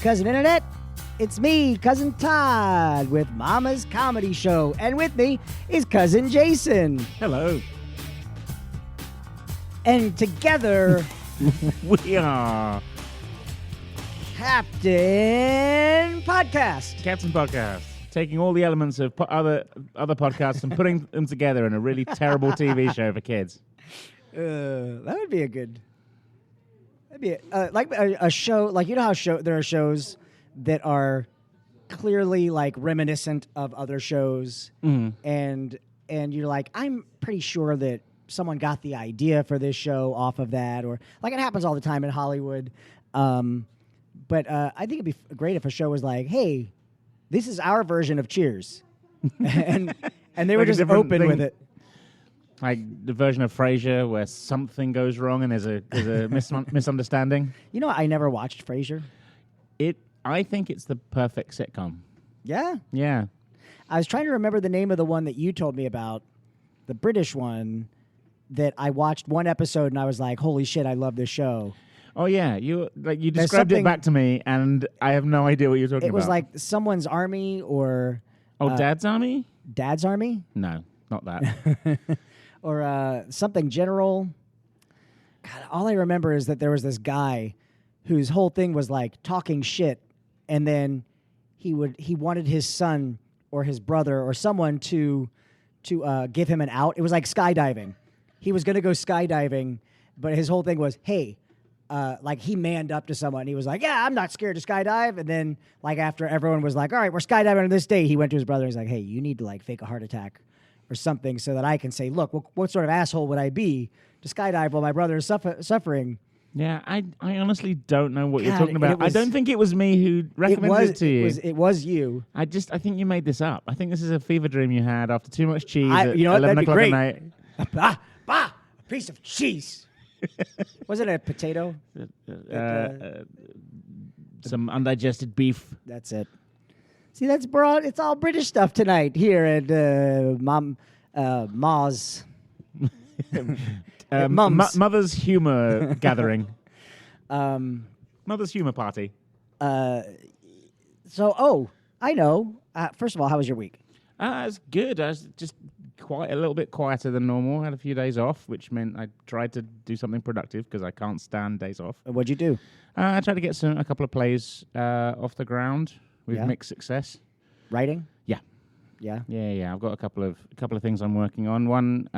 Cousin Internet. It's me, Cousin Todd, with Mama's Comedy Show. And with me is Cousin Jason. Hello. And together, We are Captain Podcast. Captain Podcast, taking all the elements of other podcasts and putting them together in a really terrible TV show for kids. That would be a good... That'd be like a show, like, you know how there are shows that are clearly like reminiscent of other shows, and you're like, I'm pretty sure that someone got the idea for this show off of that, or like it happens all the time in Hollywood. But I think it'd be great if a show was like, hey, this is our version of Cheers, and they were Like just open with it. Like the version of Frasier where something goes wrong and there's a misunderstanding. You know, I never watched Frasier. I think it's the perfect sitcom. Yeah? Yeah. I was trying to remember the name of the one that you told me about, the British one, that I watched one episode and I was like, holy shit, I love this show. Oh yeah, you described it back to me and I have no idea what you're talking about. It was like someone's army or... Dad's Army? Dad's Army? No, not that. Or something general. God, all I remember is that there was this guy whose whole thing was like talking shit, and then he wanted his son or his brother or someone to give him an out. It was like skydiving. He was going to go skydiving, but his whole thing was, hey, like he manned up to someone. He was like, yeah, I'm not scared to skydive. And then like after everyone was like, all right, we're skydiving on this day, he went to his brother and he's like, hey, you need to like fake a heart attack or something so that I can say, look, what sort of asshole would I be to skydive while my brother is suffering? Yeah, I honestly don't know what you're God, talking about. I don't think it was me who recommended it to you. It was you. I think you made this up. I think this is a fever dream you had after too much cheese at you know what, 11 that'd be o'clock great. at night. A piece of cheese. Was it a potato? Some undigested beef. That's it. See, that's broad. It's all British stuff tonight here at Ma's. Mum's. Mother's humor gathering. Mother's humor party. I know. First of all, how was your week? It's good. I was just a little bit quieter than normal. I had a few days off, which meant I tried to do something productive because I can't stand days off. What'd you do? I tried to get a couple of plays off the ground with mixed success. Writing? Yeah. Yeah. Yeah. I've got a couple of things I'm working on. One.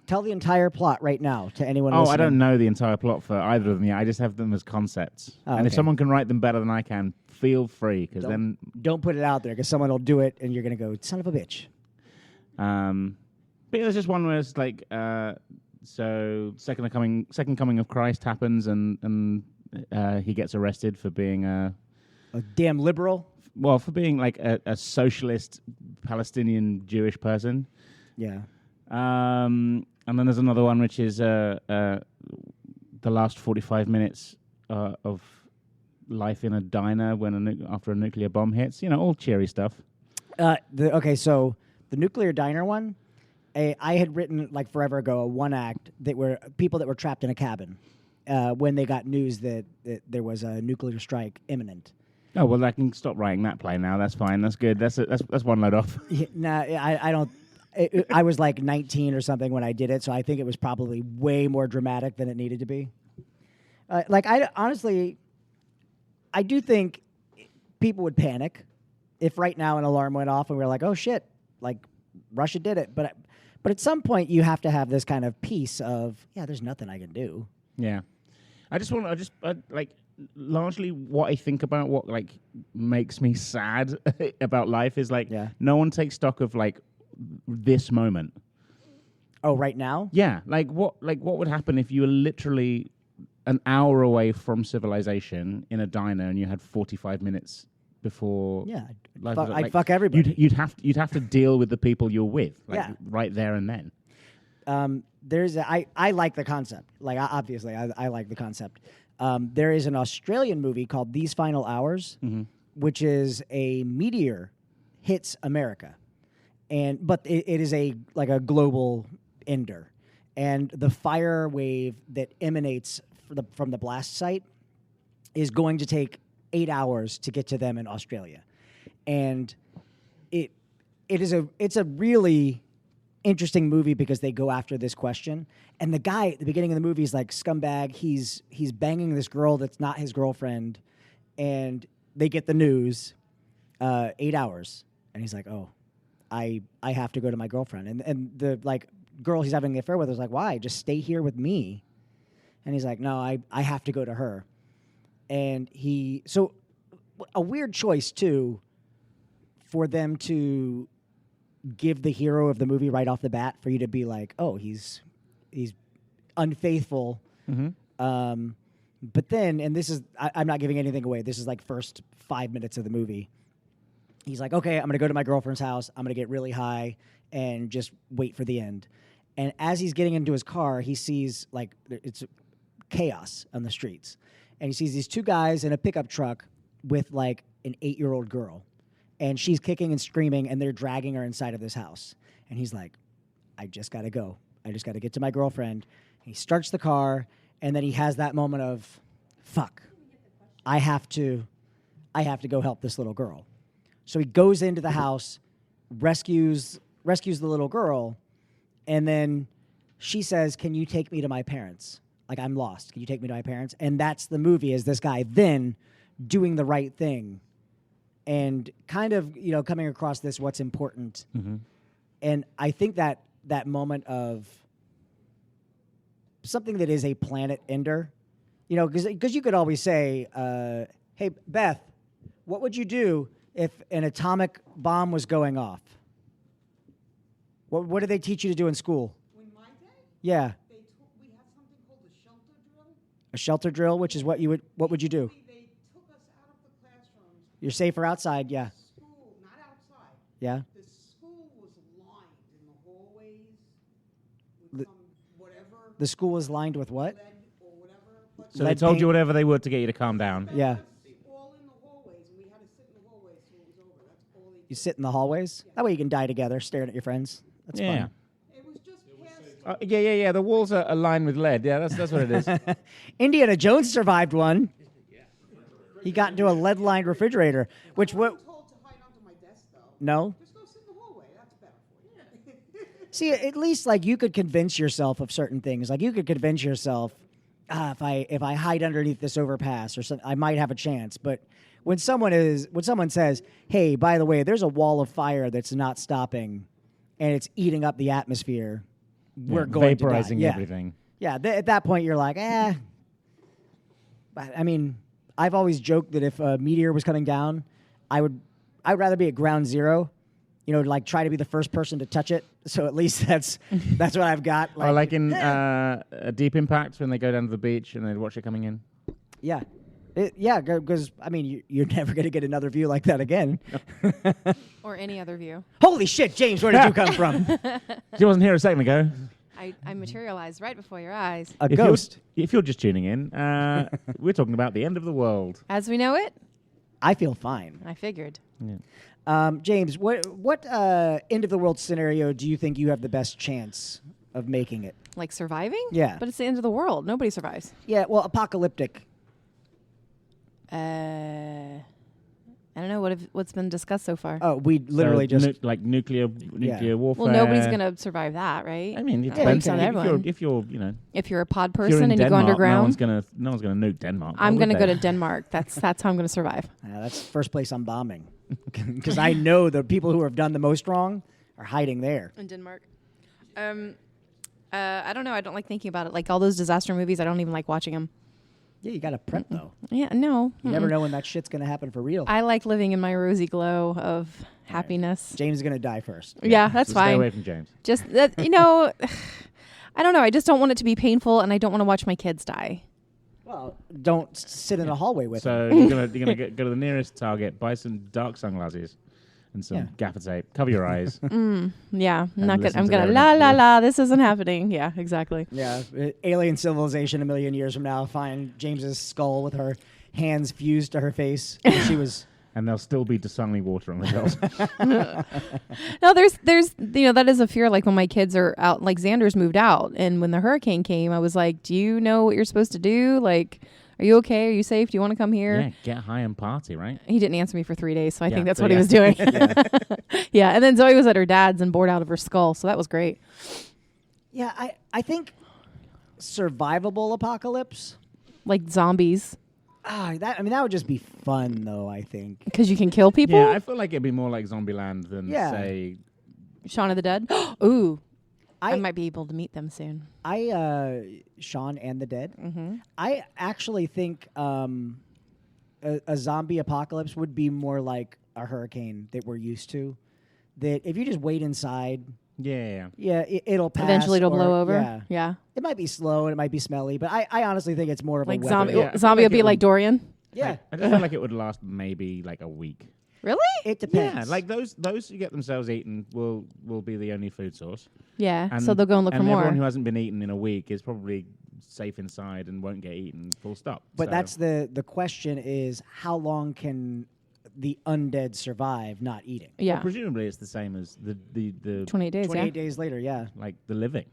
Tell the entire plot right now to anyone Oh, listening. I don't know the entire plot for either of them yet. I just have them as concepts. Oh, and if someone can write them better than I can, feel free, because then don't put it out there because someone will do it and you're gonna go, son of a bitch. But there's just one where it's like, so second coming of Christ happens, and he gets arrested for being a damn liberal. Well, for being like a socialist Palestinian Jewish person. Yeah. And then there's another one which is the last 45 minutes of life in a diner after a nuclear bomb hits. You know, all cheery stuff. So the nuclear diner one, I had written like forever ago a one act that were people that were trapped in a cabin when they got news that there was a nuclear strike imminent. Oh well, I can stop writing that play now. That's fine. That's good. That's one load off. Yeah, I don't. I was like 19 or something when I did it, so I think it was probably way more dramatic than it needed to be. I do think people would panic if right now an alarm went off and we were like, oh shit, like Russia did it. But at some point you have to have this kind of peace of, yeah, there's nothing I can do. Yeah. Largely what I think about, what like makes me sad about life is like, no one takes stock of like this moment. Oh, right now? Yeah. What would happen if you were literally an hour away from civilization in a diner and you had 45 minutes before? Yeah. I'd fuck everybody. You'd have to deal with the people you're with, right there and then. I like the concept. Like, obviously, I like the concept. There is an Australian movie called These Final Hours, which is a meteor hits America, but it is a global ender, and the fire wave that emanates from the blast site is going to take 8 hours to get to them in Australia. And it's a really interesting movie because they go after this question. And the guy at the beginning of the movie is like scumbag. He's banging this girl that's not his girlfriend, and they get the news 8 hours, and he's like, oh, I have to go to my girlfriend. And the like girl he's having an affair with is like, why? Just stay here with me. And he's like, no, I have to go to her. And so a weird choice too for them to give the hero of the movie right off the bat, for you to be like, oh, he's unfaithful. Mm-hmm. But then, and this is, I'm not giving anything away. This is like first 5 minutes of the movie. He's like, okay, I'm going to go to my girlfriend's house. I'm going to get really high and just wait for the end. And as he's getting into his car, he sees like it's chaos on the streets. And he sees these two guys in a pickup truck with like an 8-year-old girl. And she's kicking and screaming, and they're dragging her inside of this house. And he's like, I just got to go. I just got to get to my girlfriend. He starts the car, and then he has that moment of, fuck, I have to go help this little girl. So he goes into the house, rescues the little girl, and then she says, can you take me to my parents? Like, I'm lost. Can you take me to my parents? And that's the movie, is this guy then doing the right thing and kind of, coming across this what's important. Mm-hmm. And I think that moment of something that is a planet ender, because you could always say, hey, Beth, what would you do if an atomic bomb was going off? What did they teach you to do in school? In my day? Yeah. We had something called a shelter drill. A shelter drill, which is what would you do? They took us out of the classrooms. You're safer outside, yeah. School, not outside. Yeah. The school was lined in the hallways with some whatever. The school was lined with what? Lead or whatever. But So they told you whatever they would to get you to calm down. Yeah. all in the hallways, and we had to sit in the hallways till it was over. That's all they You sit in the hallways? That way you can die together staring at your friends. That's Yeah. fun. It was just past. Yeah. The walls are lined with lead. Yeah, that's what it is. Indiana Jones survived one. He got into a lead-lined refrigerator, which I what? wasn't told to hide under my desk, though. No. Just go sit in the hallway. That's better for you. See, at least like you could convince yourself of certain things. Like you could convince yourself, if I hide underneath this overpass or something, I might have a chance. But when someone says, "Hey, by the way, there's a wall of fire that's not stopping, and it's eating up the atmosphere," we're going vaporizing to die. everything. Yeah, at that point you're like, eh. But, I mean, I've always joked that if a meteor was coming down, I'd rather be at ground zero. Like try to be the first person to touch it. So at least that's what I've got. Or like in a Deep Impact when they go down to the beach and they watch it coming in. Yeah. Because, I mean, you're never going to get another view like that again. Or any other view. Holy shit, James, where did you come from? She wasn't here a second ago. I materialized right before your eyes. A ghost. If you're just tuning in, we're talking about the end of the world. As we know it, I feel fine. I figured. Yeah. James, what end of the world scenario do you think you have the best chance of making it? Like surviving? Yeah. But it's the end of the world. Nobody survives. Yeah, well, apocalyptic. I don't know what's been discussed so far. Oh, we literally like nuclear warfare. Well, nobody's gonna survive that, right? I mean, it That depends. works on everyone. If you're If you're a pod if you're person in and you go Denmark, underground, no one's gonna nuke Denmark. I'm Why gonna would go they? to Denmark. That's how I'm gonna survive. That's first place on bombing. Because I know the people who have done the most wrong are hiding there. In Denmark. I don't know. I don't like thinking about it. Like all those disaster movies, I don't even like watching them. Yeah, you got to prep, though. Yeah, no. You never know when that shit's going to happen for real. I like living in my rosy glow of happiness. James is going to die first. Yeah, that's So fine. Stay away from James. Just that, I don't know. I just don't want it to be painful, and I don't want to watch my kids die. Well, don't sit in a hallway with them. So you're gonna go to the nearest Target, buy some dark sunglasses and some gaffer tape. Cover your eyes. Yeah, I'm And not good. listen I'm to gonna their la la interview. la. This isn't happening. Yeah, exactly. Yeah, alien civilization a million years from now find James's skull with her hands fused to her face. She was. And there'll still be desalinate water on the shelves. No, there's that is a fear. Like when my kids are out, like Xander's moved out, and when the hurricane came, I was like, "Do you know what you're supposed to do? Like, Are you okay? Are you safe? Do you want to come here? Yeah, get high and party, right? He didn't answer me for 3 days, so I Yeah, think that's so what he yeah. was doing. Yeah, and then Zoe was at her dad's and bored out of her skull, so that was great. Yeah, I think survivable apocalypse. Like zombies, That would just be fun though, I think. because you can kill people. Yeah, I feel like it'd be more like Zombieland than Yeah. say. Shaun of the Dead. Ooh, I I might be able to meet them soon. Shaun and the Dead. Mm-hmm. I actually think a zombie apocalypse would be more like a hurricane that we're used to. That if you just wait inside, Yeah. it'll pass. Eventually, it'll or- blow over. Yeah. Yeah. It might be slow and it might be smelly, but I honestly think it's more of Like a zombie. weather. Yeah, I feel Zombie like would be it like would- Dorian. Yeah, I just feel like it would last maybe like a week. Really? it depends. Yeah, like those who get themselves eaten will be the only food source. Yeah. And, so they'll go and look for more. everyone who hasn't been eaten in a week is probably safe inside and won't get eaten. Full stop. But So- that's the question is how long can the undead survive not eating? well, Yeah. presumably it's the same as the 28 days. 28 Yeah. days later, yeah. like the living.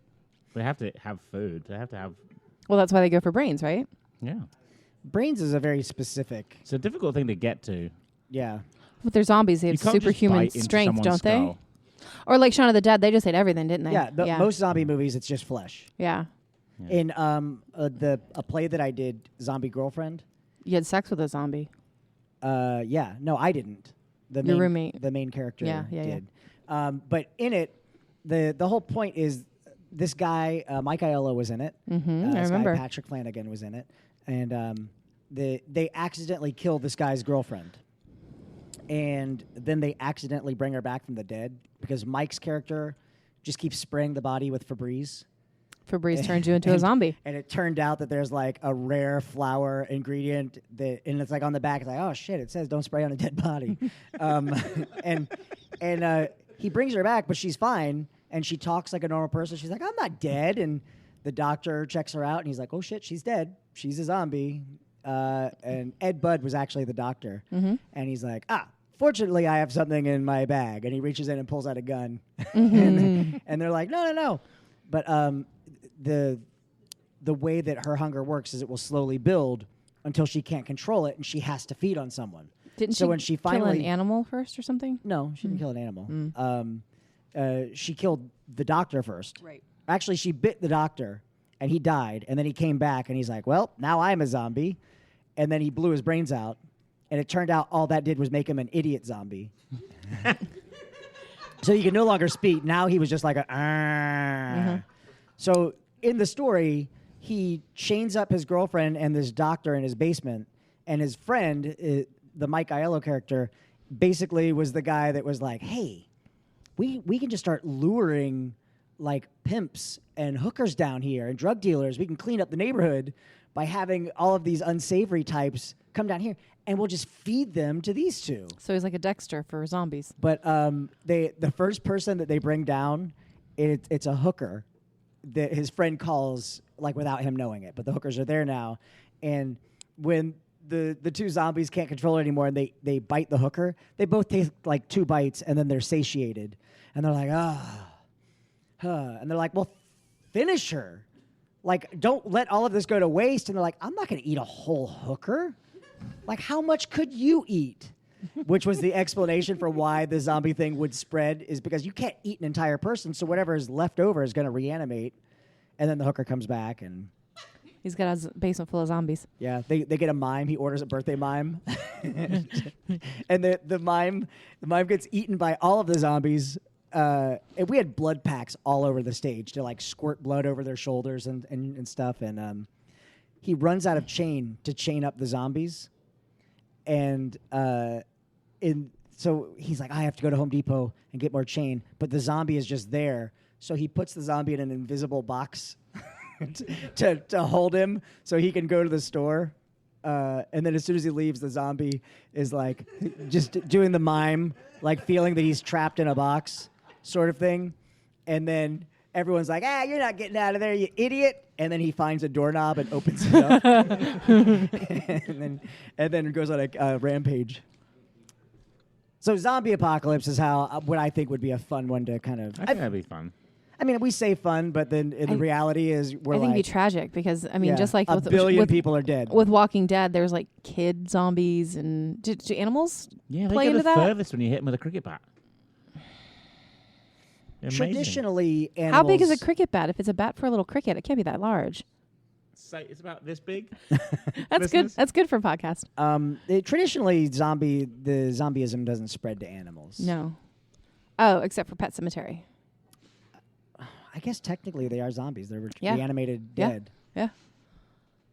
They have to have food. They have to have Well, that's why they go for brains, right? yeah. Brains is a very specific, It's a difficult thing to get to. yeah. But they're zombies. They You have can't just superhuman bite into strength, someone's don't they? skull. Or like Shaun of the Dead, they just ate everything, didn't they? Yeah, most zombie movies, it's just flesh. Yeah. Yeah. In a play that I did, Zombie Girlfriend, You had sex with a zombie. no, I didn't. Your main, roommate. The main character Yeah. did. But in it, the whole point is this guy, Mike Aiello was in it. Mm-hmm. I This guy, remember. Patrick Flanagan was in it. And they accidentally killed this guy's girlfriend. And then they accidentally bring her back from the dead because Mike's character just keeps spraying the body with Febreze. Febreze turns you into a zombie. And it turned out that there's like a rare flower ingredient and it's like on the back. It's like, oh shit! It says don't spray on a dead body. And he brings her back, but she's fine, and she talks like a normal person. She's like, I'm not dead. And the doctor checks her out, and he's like, oh shit, she's dead. She's a zombie. And Ed Budd was actually the doctor, and he's like, fortunately, I have something in my bag, and he reaches in and pulls out a gun, and they're like, no. But the way that her hunger works is it will slowly build until she can't control it and she has to feed on someone. Didn't So she when she kill an finally- animal first or something? No, she didn't kill an animal. She killed the doctor first. Right. Actually, she bit the doctor and he died. And then he came back and he's like, well, now I'm a zombie. And then he blew his brains out. And it turned out all that did was make him an idiot zombie. So he could no longer speak. Now he was just like a. So in the story, he chains up his girlfriend and this doctor in his basement, and his friend, the Mike Aiello character, basically was the guy that was like, "Hey, we can just start luring like pimps and hookers down here and drug dealers. We can clean up the neighborhood by having all of these unsavory types come down here, and we'll just feed them to these two." So he's like a Dexter for zombies. But the first person that they bring down, it's a hooker that his friend calls like without him knowing it. But the hookers are there now, and when the two zombies can't control it anymore and they bite the hooker, they both take like 2 bites and then they're satiated and they're like and they're like, well, finish her, like don't let all of this go to waste. And they're like, I'm not going to eat a whole hooker. Like, how much could you eat? Which was the explanation for why the zombie thing would spread, is because you can't eat an entire person, so whatever is left over is going to reanimate, and then the hooker comes back, and He's got a basement full of zombies. yeah, they get a mime. He orders a birthday mime, and the mime gets eaten by all of the zombies. And we had blood packs all over the stage to like squirt blood over their shoulders and stuff, and he runs out of chain to chain up the zombies, and so he's like, I have to go to Home Depot and get more chain, but the zombie is just there, so he puts the zombie in an invisible box to hold him so he can go to the store, and then as soon as he leaves, the zombie is like just doing the mime, like feeling that he's trapped in a box sort of thing, and then everyone's like, you're not getting out of there, you idiot. And then he finds a doorknob and opens it up. and then goes on a rampage. So zombie apocalypse is what I think would be a fun one to kind of... I think that'd be fun. I mean, we say fun, but then the reality is I we're think it'd be like tragic because I mean, just like a with billion people are dead. with Walking Dead, there's like kid zombies and do animals Yeah, play they into go the that? furthest when you hit them with a cricket bat. Amazing. Traditionally, animals. How big is a cricket bat? If it's a bat for a little cricket, it can't be that large. So it's about this big. That's good. That's good for a podcast. Traditionally, the zombieism doesn't spread to animals. No. Oh, except for Pet Cemetery. I guess technically they are zombies. They're Yeah. reanimated Yeah. dead. Yeah.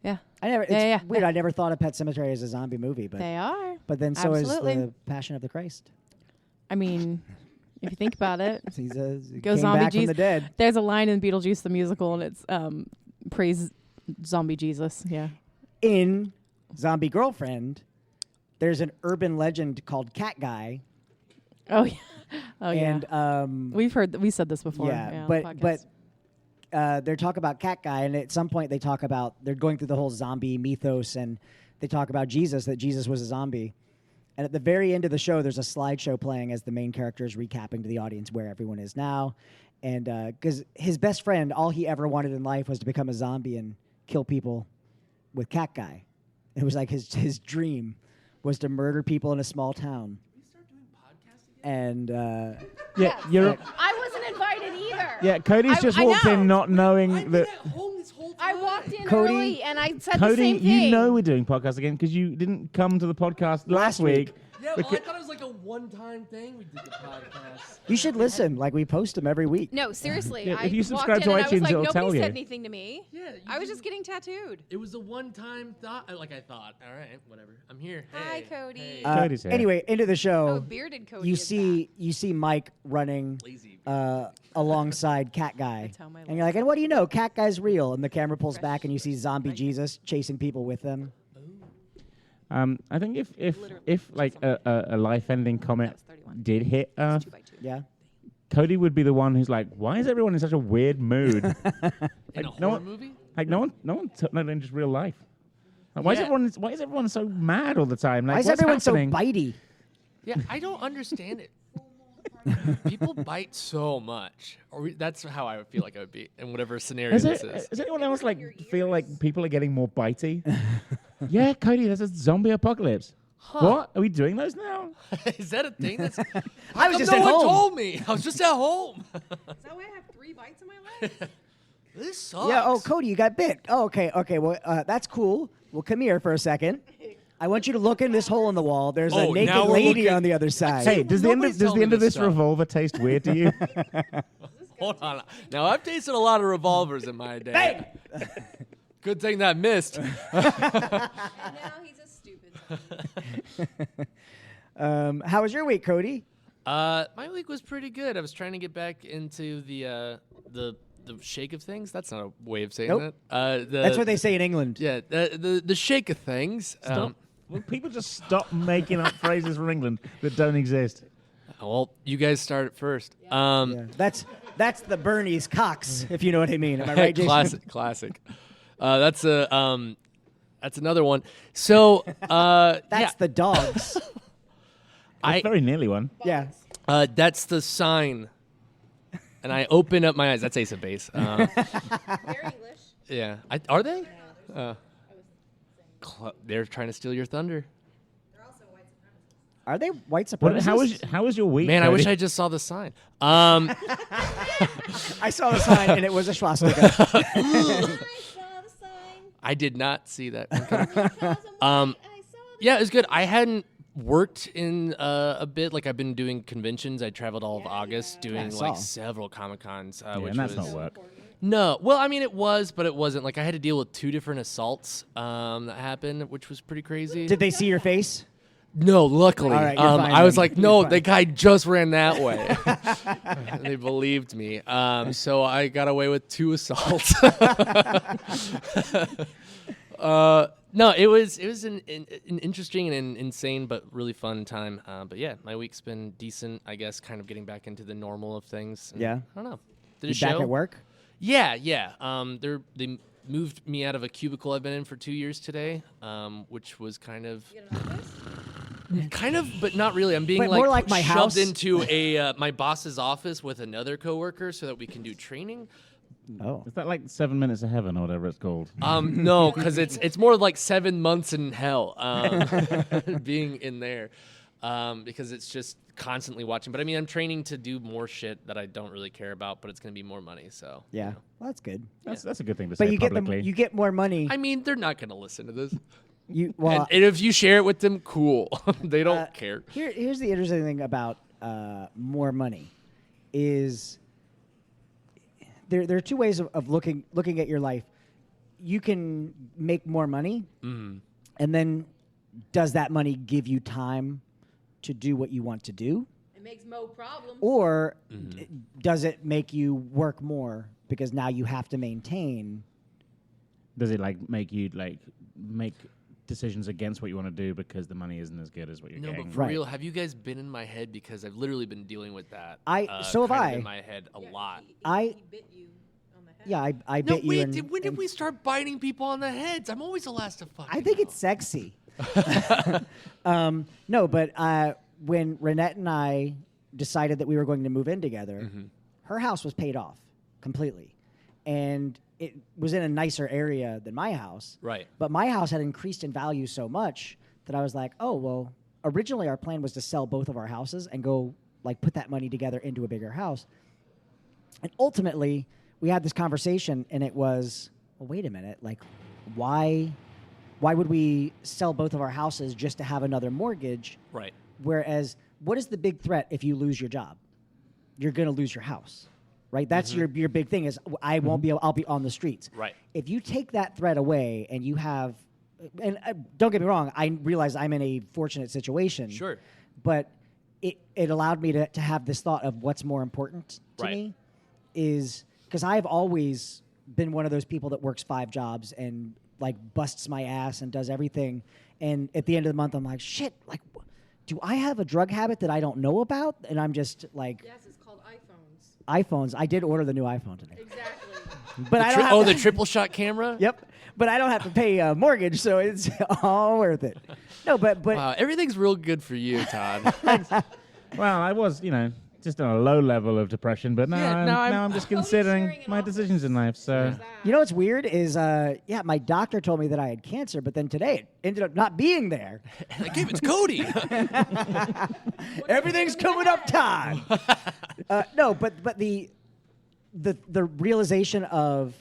Yeah. I never. It's Yeah. weird. I never thought of Pet Cemetery as a zombie movie, but They are. then so Absolutely. is the Passion of the Christ. I mean, if you think about it, He Go came zombie back from the dead. there's a line in Beetlejuice the musical, and it's praise zombie Jesus. Yeah. In Zombie Girlfriend, there's an urban legend called Cat Guy, Oh yeah. Oh yeah. and We said this before. yeah, on the podcast. but they talk about Cat Guy, and at some point they talk about they're going through the whole zombie mythos, and they talk about Jesus, that Jesus was a zombie. And at the very end of the show, there's a slideshow playing as the main character is recapping to the audience where everyone is now. And because his best friend, all he ever wanted in life was to become a zombie and kill people with Cat Guy. It was like his dream was to murder people in a small town. And Yeah, you're. I wasn't invited either. Yeah, Cody's just walked in not knowing I've that. been at home this whole time. I walked in Cody- early and I said the Cody, same thing. you know we're doing podcast again because you didn't come to the podcast last week. Yeah, well, I thought it was like a one-time thing. We did the podcast. you should listen. Like, we post them every week. No, seriously. Yeah, I if you walked subscribe in to and I was iTunes, like, it'll tell nobody you. said anything to me. Yeah, you I was did- just getting tattooed. It was a one-time thought. I thought, all right, whatever. I'm here. Hi, Hey, Cody. hey. Cody's here. Anyway, into the Oh, show, bearded Cody. you is see Mike running Lazy. alongside Cat Guy. That's how my And you're like, and what do you know? Cat Guy's real. And the camera pulls back and you see zombie Jesus chasing people with them. I think if like a life-ending comet That's 31. did hit Earth, 2x2. Yeah. Cody would be the one who's like, "Why is everyone in such a weird mood?" In a no horror one- movie? Like not in just real life. Like, why is Yeah. everyone so mad all the time? Like, Why is what's everyone happening? so bitey? Yeah, I don't understand it. People bite so much. That's how I would feel like I would be in whatever scenario this is. Does anyone else like feel like people are getting more bitey? Yeah, Cody, there's a zombie apocalypse. What? Are we doing those now? Is that a thing? That's I was How just come at no one home. told me. I was just at home. Is that why I have 3 bites in my leg? This sucks. Yeah. Oh, Cody, you got bit. Oh, okay. Okay. Well, that's cool. Well, come here for a second. I want you to look in this hole in the wall. There's a Oh, naked now we're lady looking- on the other side. Hey, does the end Nobody's of telling me this stuff. revolver taste weird to you? Hold on. Now I've tasted a lot of revolvers in my day. Good thing that missed. And now he's a stupid zombie. How was your week, Cody? My week was pretty good. I was trying to get back into the shake of things. That's not a way of saying Nope. that. That's what they say in England. Yeah, the shake of things. Stop. Will people just stop making up phrases from England that don't exist? Well, you guys started first. Yeah. That's the Bernie's Cox, if you know what I mean. Am I right, Jason? classic. That's another one. So That's the dogs. That's very nearly one. Yeah. that's the sign. And I open up my eyes. That's Ace of Base. They're English. Yeah. Are they? They're trying to steal your thunder. They're also white supremacists. Are they white What, supremacists? how was your week? Man, I wish Cody? I just saw the sign. I saw the sign and it was a swastika. I saw the sign. I did not see that. Because I saw Yeah, it was good. I hadn't worked in a bit. Like I've been doing conventions. I traveled all of August doing I saw. like several Comic Cons. Yeah, Which and that's was not work. No, well, I mean it was, but it wasn't. Like I had to deal with 2 different assaults that happened, which was pretty crazy. Did they see your face? No, luckily. All right, you're fine I was then. like, You're no, fine. the guy just ran that way. And they believed me. So I got away with 2 assaults. No, it was an interesting and insane but really fun time. But yeah, my week's been decent, I guess, kind of getting back into the normal of things. And Yeah. I don't know. Did You a show. back at work? Yeah. They moved me out of a cubicle I've been in for 2 years today, which was kind of. Kind of, but not really. I'm being But more like my shoved house. into a my boss's office with another coworker so that we can do training. Oh. Is that like 7 Minutes of Heaven or whatever it's called? No, because it's more like 7 months in hell being in there because it's just constantly watching. But I mean, I'm training to do more shit that I don't really care about, but it's going to be more money. So Yeah, well, that's good. That's a good thing to But say you get publicly. you get more money. I mean, they're not going to listen to this. Well, And if you share it with them, cool. They don't care. Here's the interesting thing about more money is there are two ways of looking at your life. You can make more money, and then does that money give you time to do what you want to do? It makes more problems. Or does it make you work more because now you have to maintain? Does it like make you like make decisions against what you want to do because the money isn't as good as what you're No, getting? but for Right. real, have you guys been in my head? Because I've literally been dealing with that. So have kind of I. in my head a lot. I bit you on the head. yeah, I No, bit you. wait. When did we start biting people on the heads? I'm always the last to fucking I think know. it's sexy. No, but when Renette and I decided that we were going to move in together, her house was paid off completely, and it was in a nicer area than my house. Right. But my house had increased in value so much that I was like, oh well. Originally, our plan was to sell both of our houses and go like put that money together into a bigger house. And ultimately, we had this conversation, and it was, well, wait a minute, like, why would we sell both of our houses just to have another mortgage? Right. Whereas, what is the big threat if you lose your job? You're going to lose your house, right? That's your big thing is I won't be able, I'll be on the streets. Right. If you take that threat away and you have, and don't get me wrong, I realize I'm in a fortunate situation. Sure. But it allowed me to have this thought of what's more important to Right. me is because I've always been one of those people that works 5 jobs and like busts my ass and does everything. And at the end of the month, I'm like, shit, like, do I have a drug habit that I don't know about? And I'm just like, Yes, it's called iPhones. iPhones. I did order the new iPhone today. Exactly. But I don't have The triple shot camera? Yep. But I don't have to pay a mortgage, so it's all worth it. No, but Wow, everything's real good for you, Todd. Well, I was, just on a low level of depression, but now I'm just considering sharing an my office. decisions in life. So There's that. you know what's weird is, my doctor told me that I had cancer, but then today it ended up not being there. I gave it to Cody. Everything's coming up, Todd. No, but the realization of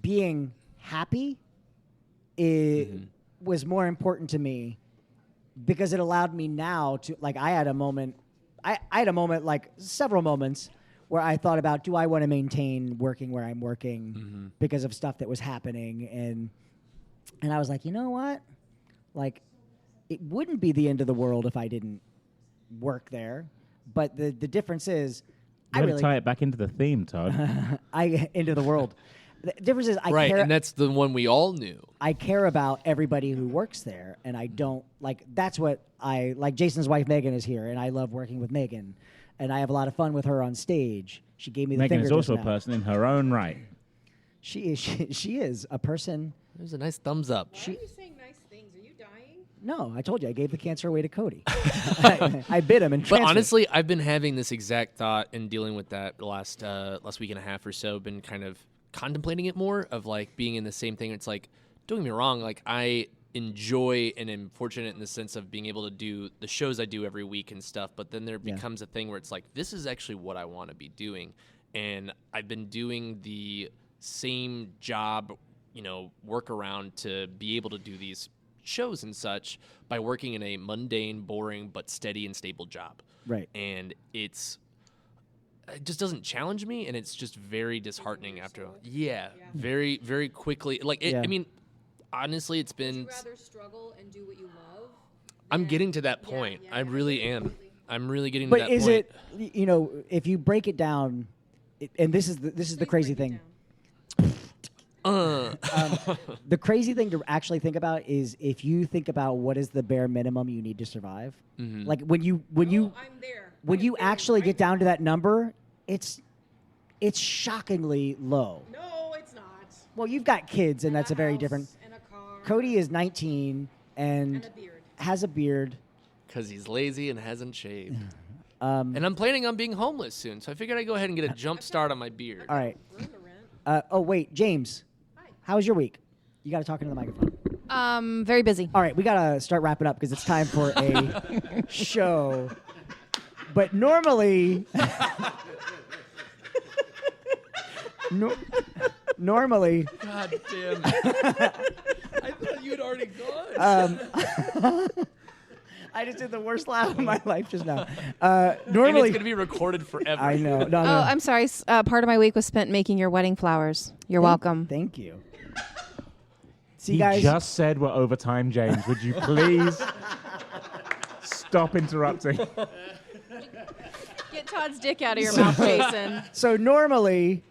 being happy was more important to me because it allowed me now to, like, I had a moment, like several moments where I thought about, do I want to maintain working where I'm working because of stuff that was happening? And I was like, you know what? Like, it wouldn't be the end of the world if I didn't work there. But the difference is, you got to tie it back into the theme, Todd. into the world. The difference is I right, care. and that's the one we all knew. I care about everybody who works there, and I don't like. That's what I like. Jason's wife Megan is here, and I love working with Megan, and I have a lot of fun with her on stage. She gave me the Megan finger is also a just now. person in her own right. She is a person. There's a nice thumbs up. Why are you saying nice things? Are you dying? No, I told you I gave the cancer away to Cody. I bit him and But transferred. honestly, I've been having this exact thought and dealing with that the last week and a half or so. Been kind of contemplating it more of like being in the same thing. It's like, don't get me wrong, like I enjoy and am fortunate in the sense of being able to do the shows I do every week and stuff. But then there becomes a thing where it's like, this is actually what I want to be doing. And I've been doing the same job, work around to be able to do these shows and such by working in a mundane, boring, but steady and stable job. Right. And it just doesn't challenge me, and it's just very disheartening after. Yeah, very, very quickly. Like, I mean, honestly, it's been. Would you rather struggle and do what you love? I'm getting to that point. yeah, I really am. absolutely. I'm really getting to But that is point. it, if you break it down, and this is the crazy thing. The crazy thing to actually think about is if you think about what is the bare minimum you need to survive. Like when you I'm there. when you actually get down to that number, it's shockingly low. No, it's not. Well, you've got kids, and that's a very house different. And a car. Cody is 19 And and a beard. has a beard, Because he's lazy and hasn't shaved. Um, And I'm planning on being homeless soon, so I figured I'd go ahead and get a jump start on my beard. all right. Oh, wait, James. How was your week? You got to talk into the microphone. Very busy. All right, we got to start wrapping up because it's time for a show. But normally... normally... God damn it. I thought you had already gone. I just did the worst laugh of my life just now. And Normally... it's going to be recorded forever. I know. No, Oh, no. I'm sorry. Part of my week was spent making your wedding flowers. You're welcome. Thank you. See, He guys... just said we're over time, James. Would you please stop interrupting? Get Todd's dick out of your mouth, Jason. So normally,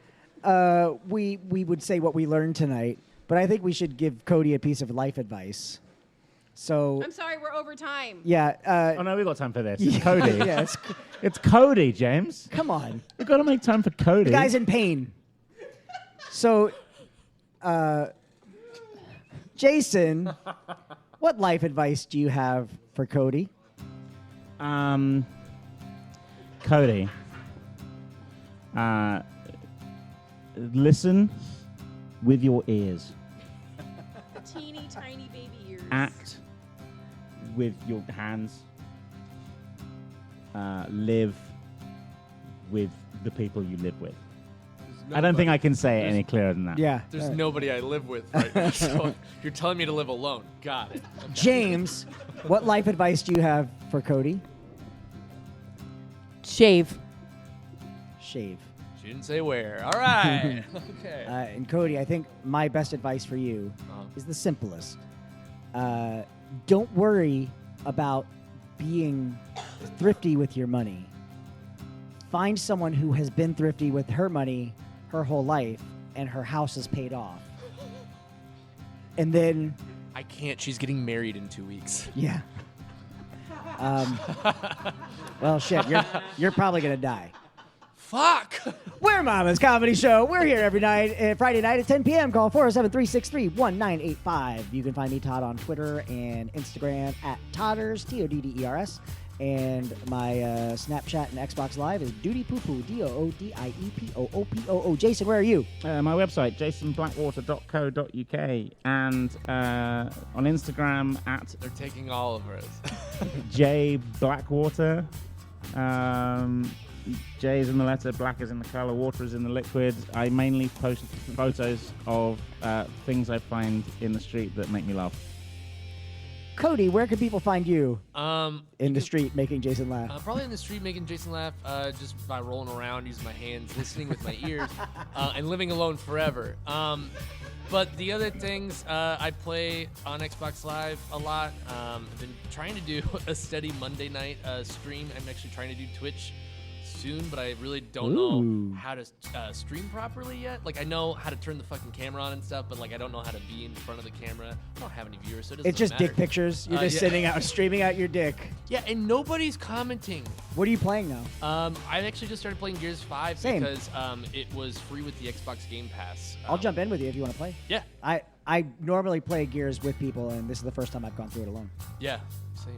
we would say what we learned tonight, but I think we should give Cody a piece of life advice. So I'm sorry, we're over time. yeah, Oh no, we've got time for this. It's Cody. yeah, It's Cody, James. come on, We've got to make time for Cody. the guy's in pain. So, Jason, what life advice do you have for Cody? Cody. Listen with your ears. Teeny tiny baby ears. Act with your hands. Live with the people you live with. I don't think I can say it any clearer than that. Yeah, There's nobody I live with right now, so you're telling me to live alone. Got it. Okay. James, what life advice do you have for Cody? Shave. Shave. She didn't say where. All right. Okay. And Cody, I think my best advice for you Uh-huh. is the simplest. Don't worry about being thrifty with your money. Find someone who has been thrifty with her money her whole life and her house is paid off. And then, I can't. She's getting married in 2 weeks. yeah. Well, shit, you're probably going to die. Fuck. We're Mama's Comedy Show. We're here every night, Friday night at 10 p.m. Call 407-363-1985. You can find me, Todd, on Twitter and Instagram at Todders, Todders. And my Snapchat and Xbox Live is Duty Poo Poo, DOODIEPOOPOO. Jason, where are you? My website, jasonblackwater.co.uk, and on Instagram at They're taking all of us. jblackwater. J is in the letter, black is in the color, water is in the liquid. I mainly post photos of things I find in the street that make me laugh. Cody, where can people find you in the can- street making Jason laugh? Probably in the street making Jason laugh just by rolling around, using my hands, listening with my ears, and living alone forever. But the other things, I play on Xbox Live a lot. I've been trying to do a steady Monday night stream. I'm actually trying to do Twitch soon, but I really don't Ooh. know how to stream properly yet. Like, I know how to turn the fucking camera on and stuff, but like I don't know how to be in front of the camera. I don't have any viewers, so it doesn't It's just matter. dick pictures. You're just yeah. sitting out, streaming out your dick. Yeah, and nobody's commenting. What are you playing now? I actually just started playing Gears 5 Same. because it was free with the Xbox Game Pass. I'll jump in with you if you want to play. Yeah, I normally play Gears with people, and this is the first time I've gone through it alone. yeah, same.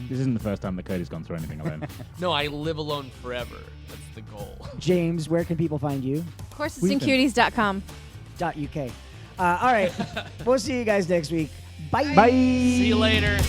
This isn't the first time that Cody's gone through anything alone. No, I live alone forever. That's the goal. James, where can people find you? Coursesandcuties.com. .uk. All right. We'll see you guys next week. Bye. Bye. See you later.